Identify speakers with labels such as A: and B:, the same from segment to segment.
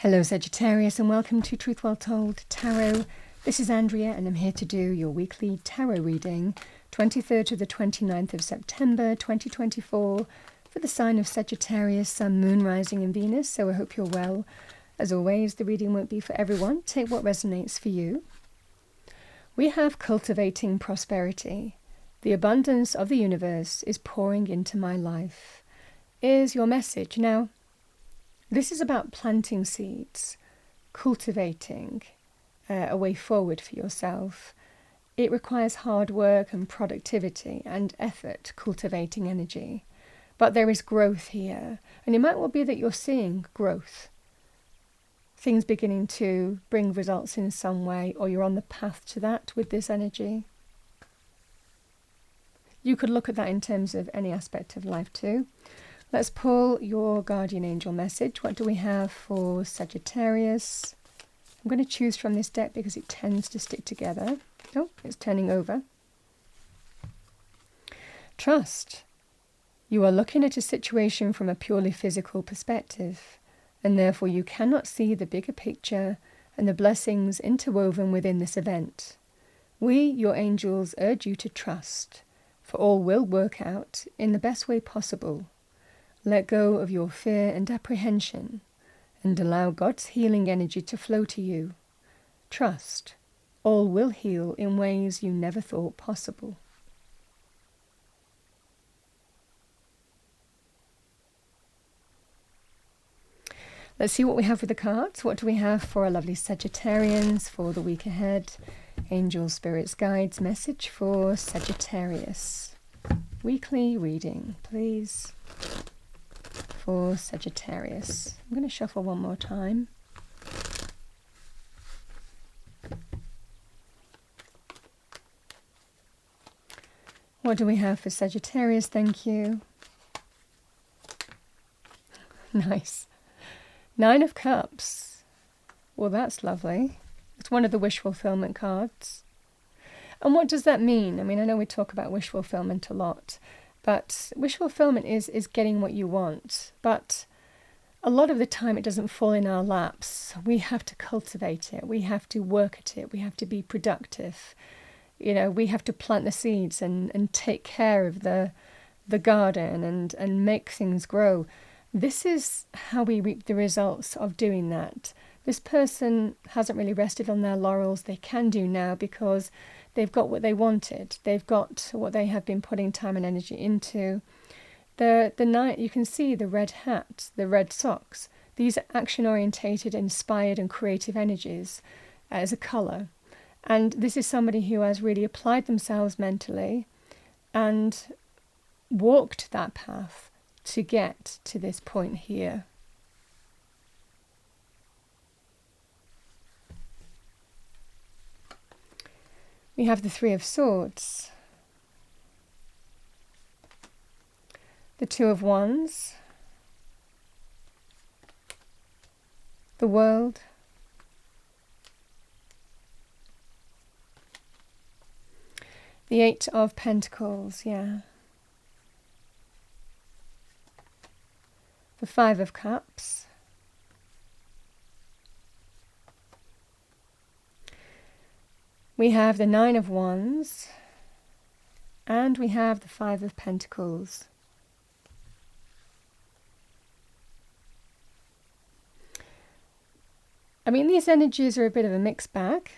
A: Hello Sagittarius and welcome to Truth Well Told Tarot. This is Andrea and I'm here to do your weekly tarot reading, 23rd to the 29th of September 2024 for the sign of Sagittarius, Sun, Moon, Rising and Venus. So I hope you're well. As always, the reading won't be for everyone. Take what resonates for you. We have cultivating prosperity. The abundance of the universe is pouring into my life, is your message. Now, this is about planting seeds, cultivating a way forward for yourself. It requires hard work and productivity and effort, cultivating energy. But there is growth here. And it might well be that you're seeing growth. Things beginning to bring results in some way, or you're on the path to that with this energy. You could look at that in terms of any aspect of life too. Let's pull your guardian angel message. What do we have for Sagittarius? I'm going to choose from this deck because it tends to stick together. Oh, it's turning over. Trust. You are looking at a situation from a purely physical perspective, and therefore you cannot see the bigger picture and the blessings interwoven within this event. We, your angels, urge you to trust, for all will work out in the best way possible. Let go of your fear and apprehension and allow God's healing energy to flow to you. Trust. All will heal in ways you never thought possible. Let's see what we have with the cards. What do we have for our lovely Sagittarians for the week ahead? Angels, spirits, guides, message for Sagittarius. Weekly reading, please. For Sagittarius. I'm going to shuffle one more time. What do we have for Sagittarius? Thank you. Nice. 9 of Cups. Well, that's lovely. It's one of the wish fulfillment cards. And what does that mean? I mean, I know we talk about wish fulfillment a lot. But wish fulfillment is getting what you want. But a lot of the time it doesn't fall in our laps. We have to cultivate it. We have to work at it. We have to be productive. You know, we have to plant the seeds and take care of the garden and make things grow. This is how we reap the results of doing that. This person hasn't really rested on their laurels. They can do now because they've got what they wanted. They've got what they have been putting time and energy into. The night, you can see the red hat, the red socks. These are action-orientated, inspired and creative energies as a colour. And this is somebody who has really applied themselves mentally and walked that path to get to this point here. We have the 3 of Swords, the 2 of Wands, the World, the 8 of Pentacles, the 5 of Cups, we have the 9 of Wands, and we have the 5 of Pentacles. I mean, these energies are a bit of a mixed bag.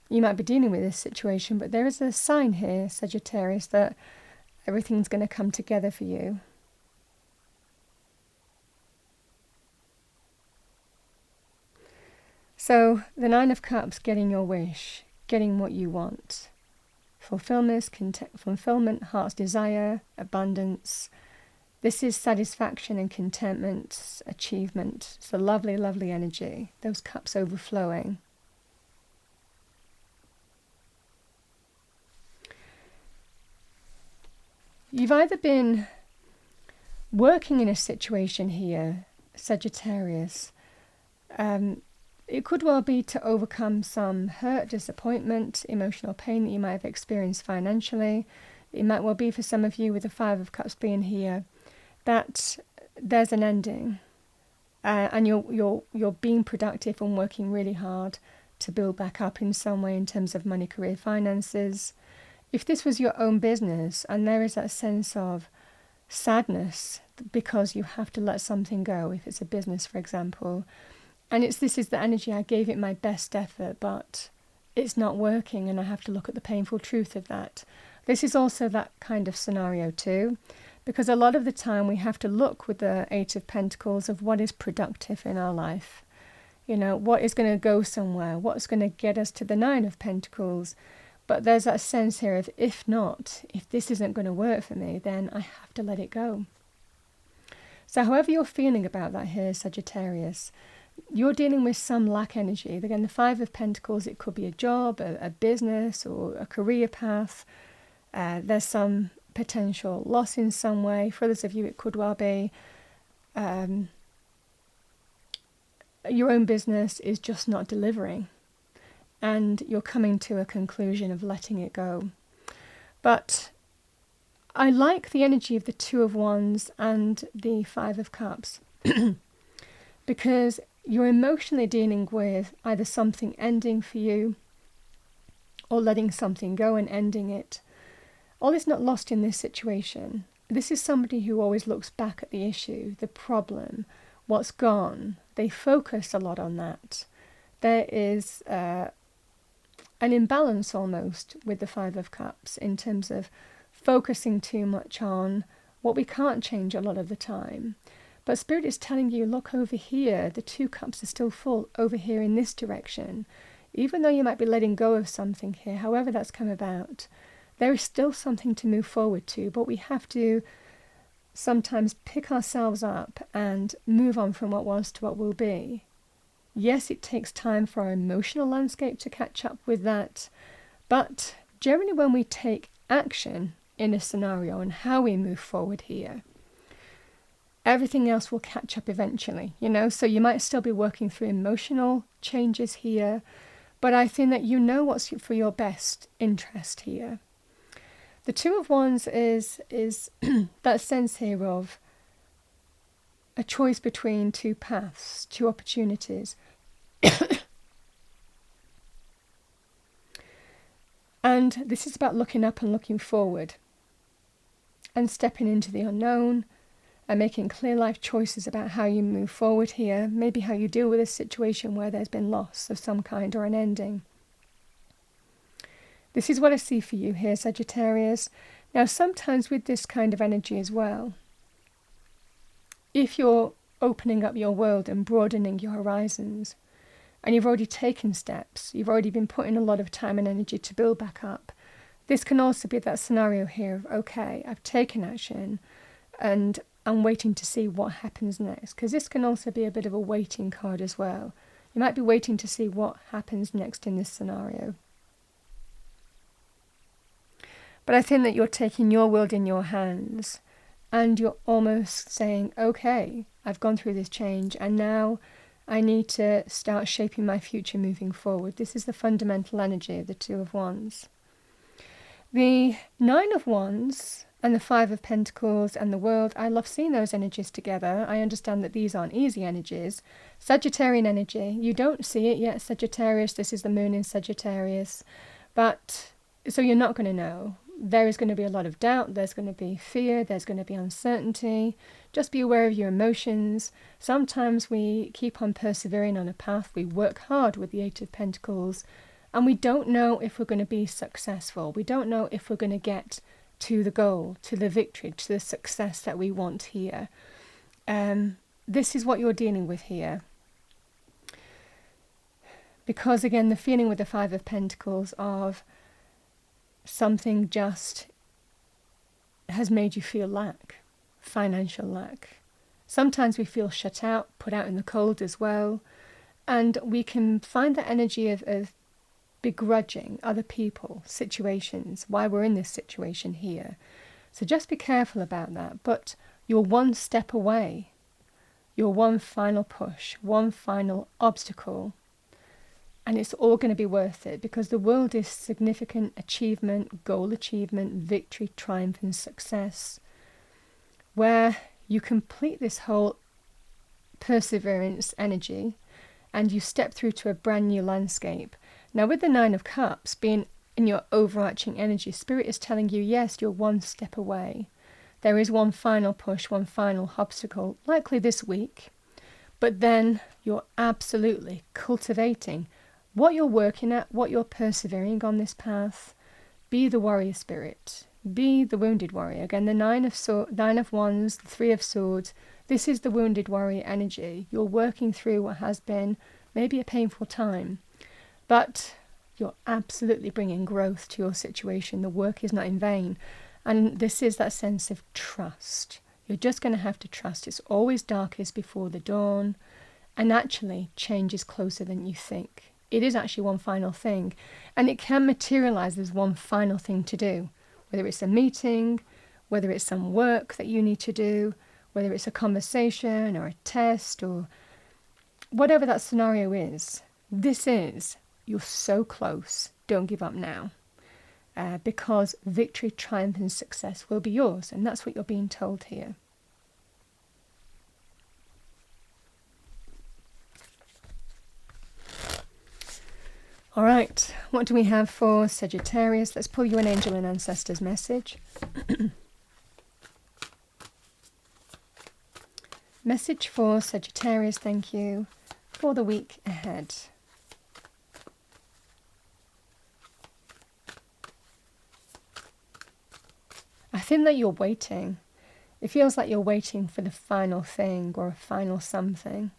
A: You might be dealing with this situation, but there is a sign here, Sagittarius, that everything's going to come together for you. So, the 9 of Cups, getting your wish. Getting what you want. Fulfillment, heart's desire, abundance. This is satisfaction and contentment, achievement. It's a lovely, lovely energy. Those cups overflowing. You've either been working in a situation here, Sagittarius, it could well be to overcome some hurt, disappointment, emotional pain that you might have experienced financially. It might well be for some of you with the 5 of Cups being here that there's an ending. and you're being productive and working really hard to build back up in some way in terms of money, career, finances. If this was your own business and there is that sense of sadness because you have to let something go, if it's a business, for example, and this is the energy, I gave it my best effort, but it's not working and I have to look at the painful truth of that. This is also that kind of scenario too, because a lot of the time we have to look with the Eight of Pentacles of what is productive in our life. You know, what is going to go somewhere, what's going to get us to the Nine of Pentacles. But there's that sense here of, if this isn't going to work for me, then I have to let it go. So however you're feeling about that here, Sagittarius, you're dealing with some lack energy. Again, the Five of Pentacles, it could be a job, a business, or a career path. There's some potential loss in some way. For others of you, it could well be your own business is just not delivering, and you're coming to a conclusion of letting it go. But I like the energy of the Two of Wands and the Five of Cups because you're emotionally dealing with either something ending for you or letting something go and ending it. All is not lost in this situation. This is somebody who always looks back at the issue, the problem, what's gone. They focus a lot on that. There is an imbalance almost with the Five of Cups in terms of focusing too much on what we can't change a lot of the time. But Spirit is telling you, look over here, the two cups are still full over here in this direction. Even though you might be letting go of something here, however that's come about, there is still something to move forward to, but we have to sometimes pick ourselves up and move on from what was to what will be. Yes, it takes time for our emotional landscape to catch up with that, but generally when we take action in a scenario and how we move forward here, everything else will catch up eventually, you know? So you might still be working through emotional changes here, but I think that you know what's for your best interest here. The Two of Wands is that sense here of a choice between two paths, two opportunities. And this is about looking up and looking forward and stepping into the unknown and making clear life choices about how you move forward here, maybe how you deal with a situation where there's been loss of some kind or an ending. This is what I see for you here, Sagittarius. Now, sometimes with this kind of energy as well, if you're opening up your world and broadening your horizons, and you've already taken steps, you've already been putting a lot of time and energy to build back up, this can also be that scenario here of, okay, I've taken action and I'm waiting to see what happens next. Because this can also be a bit of a waiting card as well. You might be waiting to see what happens next in this scenario. But I think that you're taking your world in your hands and you're almost saying, okay, I've gone through this change and now I need to start shaping my future moving forward. This is the fundamental energy of the Two of Wands. The Nine of Wands and the Five of Pentacles and the World, I love seeing those energies together. I understand that these aren't easy energies. Sagittarian energy, you don't see it yet, Sagittarius. This is the moon in Sagittarius. But, so you're not going to know. There is going to be a lot of doubt, there's going to be fear, there's going to be uncertainty. Just be aware of your emotions. Sometimes we keep on persevering on a path, we work hard with the Eight of Pentacles, and we don't know if we're going to be successful. We don't know if we're going to get to the goal, to the victory, to the success that we want here. This is what you're dealing with here. Because again, the feeling with the Five of Pentacles of something just has made you feel lack, financial lack. Sometimes we feel shut out, put out in the cold as well. And we can find that energy of begrudging other people, situations, why we're in this situation here. So just be careful about that. But you're one step away. You're one final push, one final obstacle. And it's all going to be worth it because the world is significant achievement, goal achievement, victory, triumph and success. Where you complete this whole perseverance energy, and you step through to a brand new landscape. Now, with the Nine of Cups being in your overarching energy, Spirit is telling you, yes, you're one step away. There is one final push, one final obstacle, likely this week. But then you're absolutely cultivating what you're working at, what you're persevering on this path. Be the warrior spirit. Be the wounded warrior. Again, the Nine of Wands, the Three of Swords. This is the wounded warrior energy. You're working through what has been maybe a painful time. But you're absolutely bringing growth to your situation. The work is not in vain. And this is that sense of trust. You're just going to have to trust. It's always darkest before the dawn. And actually, change is closer than you think. It is actually one final thing. And it can materialize as one final thing to do. Whether it's a meeting, whether it's some work that you need to do, whether it's a conversation or a test or whatever that scenario is. This is, you're so close. Don't give up now. Because victory, triumph and success will be yours. And that's what you're being told here. All right, what do we have for Sagittarius? Let's pull you an angel and ancestors message. Message for Sagittarius, thank you, for the week ahead. I think that you're waiting. It feels like you're waiting for the final thing or a final something.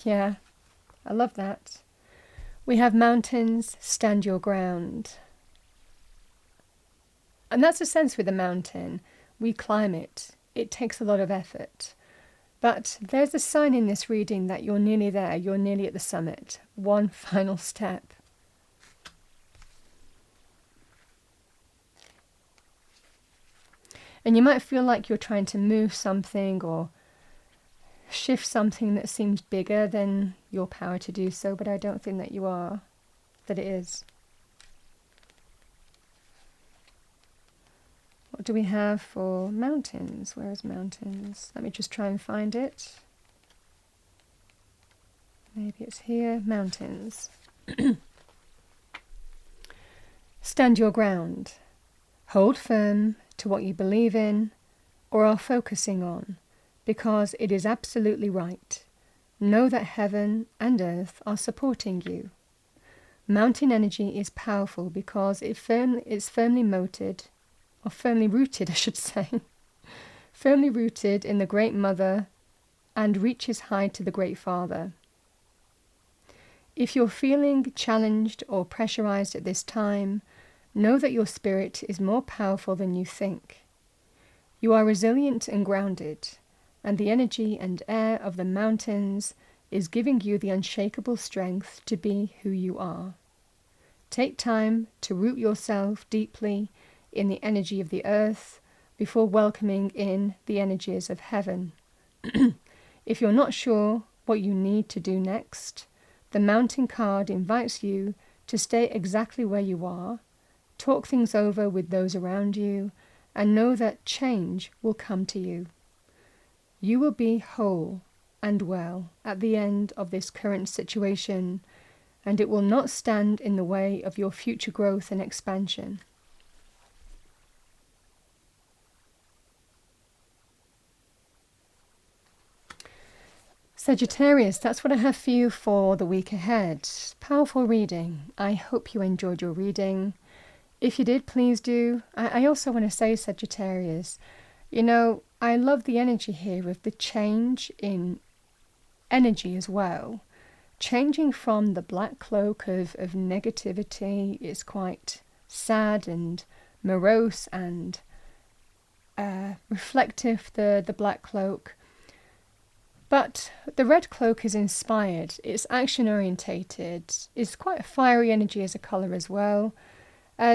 A: Yeah, I love that. We have mountains, stand your ground. And that's a sense with a mountain. We climb it. It takes a lot of effort. But there's a sign in this reading that you're nearly there. You're nearly at the summit. One final step. And you might feel like you're trying to move something or shift something that seems bigger than your power to do so, but I don't think that you are, that it is. What do we have for mountains? Where is mountains? Let me just try and find it. Maybe it's here. Mountains. Stand your ground. Hold firm to what you believe in or are focusing on, because it is absolutely right. Know that heaven and earth are supporting you. Mountain energy is powerful because it's firmly rooted, I should say, firmly rooted in the Great Mother and reaches high to the Great Father. If you're feeling challenged or pressurized at this time, know that your spirit is more powerful than you think. You are resilient and grounded, and the energy and air of the mountains is giving you the unshakable strength to be who you are. Take time to root yourself deeply in the energy of the earth before welcoming in the energies of heaven. If you're not sure what you need to do next, the mountain card invites you to stay exactly where you are, talk things over with those around you, and know that change will come to you. You will be whole and well at the end of this current situation, and it will not stand in the way of your future growth and expansion. Sagittarius, that's what I have for you for the week ahead. Powerful reading. I hope you enjoyed your reading. If you did, please do. I also want to say, Sagittarius, I love the energy here of the change in energy as well. Changing from the black cloak of negativity is quite sad and morose and reflective, the black cloak. But the red cloak is inspired, it's action orientated, it's quite a fiery energy as a colour as well.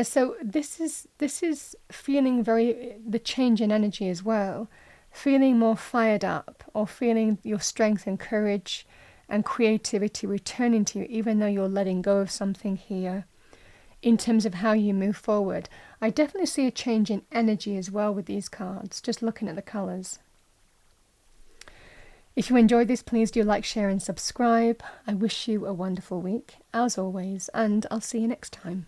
A: So this is feeling the change in energy as well, feeling more fired up, or feeling your strength and courage and creativity returning to you, even though you're letting go of something here. in terms of how you move forward. I definitely see a change in energy as well with these cards, just looking at the colours. If you enjoyed this, please do like, share and subscribe. I wish you a wonderful week, as always, and I'll see you next time.